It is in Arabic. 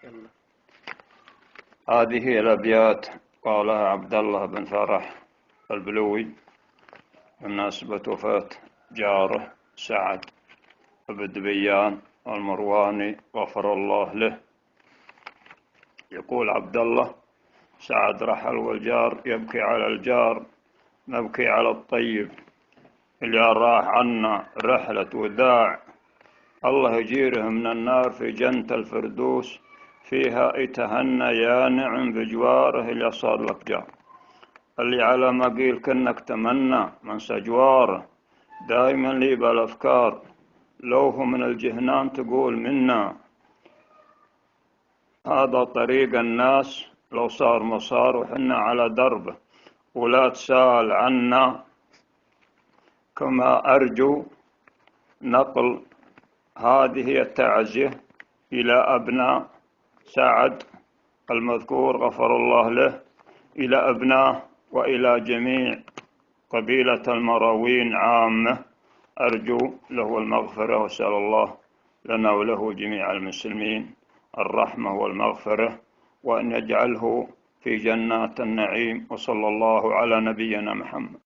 يلا. هذه الأبيات قالها عبد الله بن فرح البلوي بمناسبة وفاة جاره سعد بن دبيان المرواني غفر الله له. يقول عبد الله: سعد رحل والجار يبكي على الجار، نبكي على الطيب اللي راح عنا رحلة وداع. الله يجيره من النار في جنة الفردوس، فيها يتهنى يا نعم بجواره اللي صار لك جار. اللي على ما قيل كنك تمنى من سجواره، دايما لي بالافكار لو هو من الجهنان تقول منا. هذا طريق الناس لو صار مسار وحنا على دربه، ولا تسال عنا كما أرجو نقل هذه التعزية إلى أبناء سعد المذكور غفر الله له، إلى أبناء وإلى جميع قبيلة المروين عامة. أرجو له المغفرة، وأسأل الله لنا وله جميع المسلمين الرحمة والمغفرة، وأن يجعله في جنات النعيم. وصلى الله على نبينا محمد.